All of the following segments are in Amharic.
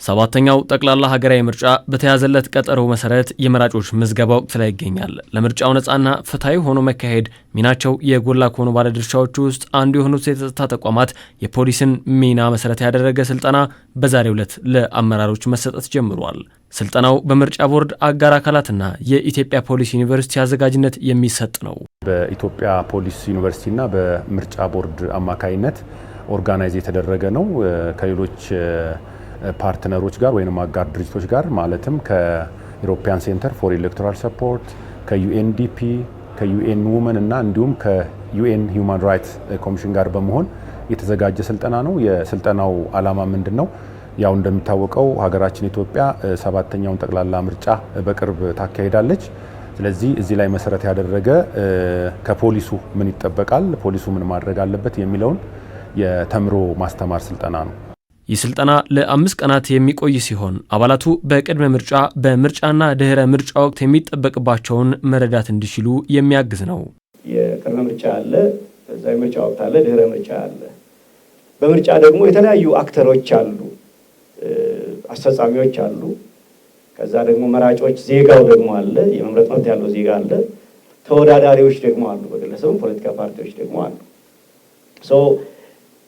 ሰባተኛው ጠቅላላ ሀገራዊ ምርጫ በተያዘለት ቀጠሮ መሰረት የመራጮች ምዝገባ ወቅት ላይ ይገኛል። ለምርጫው ነፃና ፍትሐዊ ሆኖ መካሄድ ሚናቸው የጎላ ከሆኑ ባለድርሻዎች ውስጥ አንዱ የሆኑት የጸጥታ ተቋማት የፖሊስን ሚና መሰረት ያደረገ ስልጠና በዛሬው ዕለት ለአመራሮች መሰጠት ጀምሯል። ስልጠናው በምርጫ ቦርድ አጋር አካላትና የኢትዮጵያ ፖሊስ ዩኒቨርሲቲ አዘጋጅነት የሚሰጥ ነው። በኢትዮጵያ ፖሊስ ዩኒቨርሲቲና በምርጫ ቦርድ አማካይነት ኦርጋናይዝ የተደረገ ነው። ከሌሎች ፓርትነሮች ጋር ወይም አጋር ድርጅቶች ጋር ማለትም ከዩሮፒያን ሴንተር ፎር ኤሌክቶራል ሰፖርት፣ ከዩኤንዲፒ፣ ከዩኤን ውመን እና እንዲሁም ከዩኤን ሂውማን ራይትስ ኮሚሽን ጋር በመሆን የተዘጋጀ ስልጠና ነው። የስልጠናው ዓላማ ምንድነው? ያው እንደሚታወቀው ሀገራችን ኢትዮጵያ ሰባተኛውን ጠቅላላ ምርጫ በቅርብ ታካሂዳለች። ስለዚህ እዚህ ላይ መሰረት ያደረገ ከፖሊሱ ምን ይጠበቃል፣ ፖሊሱ ምን ማድረግ አለበት የሚለውን የተምሮ ማስተማር ስልጠና ነው። ይህ ስልጠና ለ5 ቀናት የሚቆይ ሲሆን አባላቱ በቅድመ ምርጫ በምርጫና ድህረ ምርጫ ወቅት የሚጠበቅባቸውን መረዳት እንዲችሉ የሚያግዝ ነው። የቅድመ ምርጫ አለ፣ በዛ የምርጫ ወቅት አለ፣ ድህረ ምርጫ አለ። በምርጫ ደግሞ የተለያዩ አክተሮች አሉ፣ አስፈጻሚዎች አሉ። ከዛ ደግሞ መራጮች፣ ዜጋው ደግሞ አለ፣ የመምረጥ መብት ያለው ዜጋ አለ። ተወዳዳሪዎች ደግሞ አሉ፣ በግለሰብ ፖለቲካ ፓርቲዎች ደግሞ አሉ።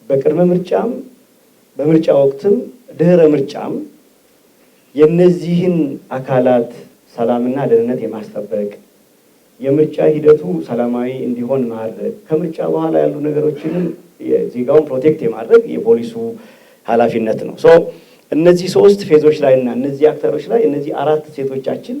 በቅድመ ምርጫም በምርጫ ወቅትም ድህረ ምርጫም የነዚህን አካላት ሰላምና ደህንነት የማስጠበቅ የምርጫ ሂደቱ ሰላማዊ እንዲሆን ማድረግ ከምርጫ በኋላ ያሉ ነገሮችንም የዜጋውን ፕሮቴክት የማድረግ የፖሊሱ ኃላፊነት ነው። እነዚህ 3 ፌዞች ላይ እና እነዚህ አክተሮች ላይ እነዚህ 4 ሴቶቻችን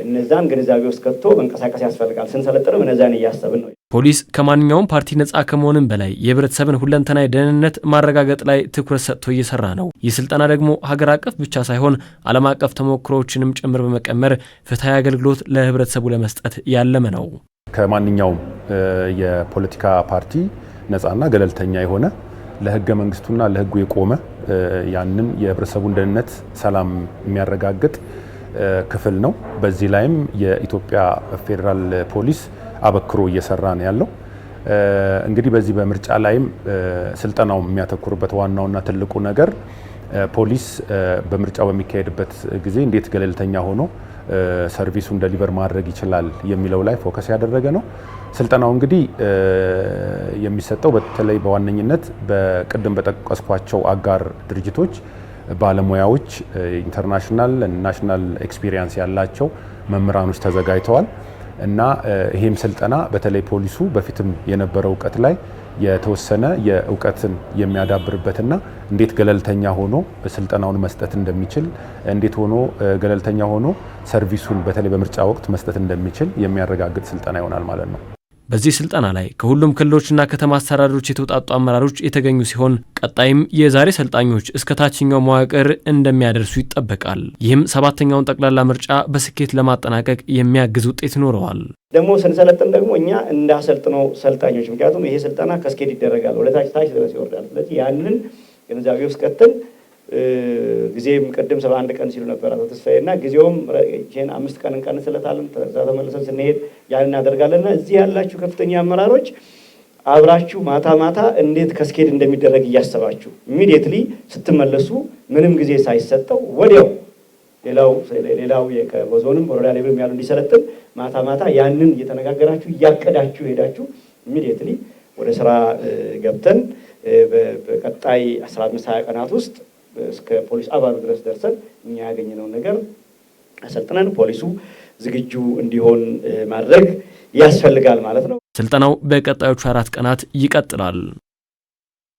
እነዛን ግንዛቤ ውስጥ ከቶ መንቀሳቀስ ያስፈልጋል። ስንሰለጥንም እነዛን እያሰብን ነው። ፖሊስ ከማንኛውም ፓርቲ ነፃ ከመሆንም በላይ የህብረተሰብን ሁለንተናዊ ደህንነት ማረጋገጥ ላይ ትኩረት ሰጥቶ እየሰራ ነው። ይህ ስልጠና ደግሞ ሀገር አቀፍ ብቻ ሳይሆን ዓለም አቀፍ ተሞክሮዎችንም ጭምር በመቀመር ፍትሐዊ አገልግሎት ለህብረተሰቡ ለመስጠት ያለመ ነው። ከማንኛውም የፖለቲካ ፓርቲ ነፃና ገለልተኛ የሆነ ለህገ መንግስቱና ለህጉ የቆመ ያንን የህብረተሰቡን ደህንነት ሰላም የሚያረጋግጥ ክፍል ነው። በዚህ ላይም የኢትዮጵያ ፌዴራል ፖሊስ አበክሮ እየሰራ ነው ያለው። እንግዲህ በዚህ በምርጫ ላይም ስልጠናው የሚያተኩርበት ዋናውና ትልቁ ነገር ፖሊስ በምርጫው በሚካሄድበት ጊዜ እንዴት ገለልተኛ ሆኖ ሰርቪሱን ደሊቨር ማድረግ ይችላል የሚለው ላይ ፎከስ ያደረገ ነው። ስልጠናው እንግዲህ የሚሰጠው በተለይ በዋነኝነት በቅድም በጠቀስኳቸው አጋር ድርጅቶች ባለሙያዎች ኢንተርናሽናል ናሽናል ኤክስፒሪየንስ ያላቸው መምህራኖች ተዘጋጅተዋል እና ይሄም ስልጠና በተለይ ፖሊሱ በፊትም የነበረው እውቀት ላይ የተወሰነ የእውቀትን የሚያዳብርበትና እንዴት ገለልተኛ ሆኖ ስልጠናውን መስጠት እንደሚችል እንዴት ሆኖ ገለልተኛ ሆኖ ሰርቪሱን በተለይ በምርጫ ወቅት መስጠት እንደሚችል የሚያረጋግጥ ስልጠና ይሆናል ማለት ነው። በዚህ ስልጠና ላይ ከሁሉም ክልሎችና ከተማ አስተዳደሮች የተውጣጡ አመራሮች የተገኙ ሲሆን ቀጣይም የዛሬ ሰልጣኞች እስከ ታችኛው መዋቅር እንደሚያደርሱ ይጠበቃል። ይህም ሰባተኛውን ጠቅላላ ምርጫ በስኬት ለማጠናቀቅ የሚያግዝ ውጤት ይኖረዋል። ደግሞ ስንሰለጥን ደግሞ እኛ እንዳሰልጥነው ሰልጣኞች፣ ምክንያቱም ይሄ ስልጠና ከስኬት ይደረጋል፣ ወደ ታች ድረስ ይወርዳል። ስለዚህ ያንን ግንዛቤ ውስጥ ከተን ጊዜም ቅድም 71 ቀን ሲሉ ነበር አቶ ተስፋዬ እና ጊዜውም ይሄን 5 ቀን እንቀንስለታለን። ከዛ ተመልሰን ስንሄድ ያን እናደርጋለንና እዚህ ያላችሁ ከፍተኛ አመራሮች አብራችሁ ማታ እንዴት ከስኬድ እንደሚደረግ እያሰባችሁ ኢሚዲየትሊ ስትመለሱ ምንም ጊዜ ሳይሰጠው ወዲያው ሌላው የከቦዞንም ወረዳ ሌብም ያሉ እንዲሰለጥን ማታ ያንን እየተነጋገራችሁ እያቀዳችሁ ሄዳችሁ ኢሚዲየትሊ ወደ ስራ ገብተን በቀጣይ 15-20 ቀናት ውስጥ እስከ ፖሊስ አባሉ ድረስ ደርሰን እኛ ያገኘነውን ነገር አሰልጥነን ፖሊሱ ዝግጁ እንዲሆን ማድረግ ያስፈልጋል ማለት ነው። ስልጠናው በቀጣዮቹ 4 ቀናት ይቀጥላል።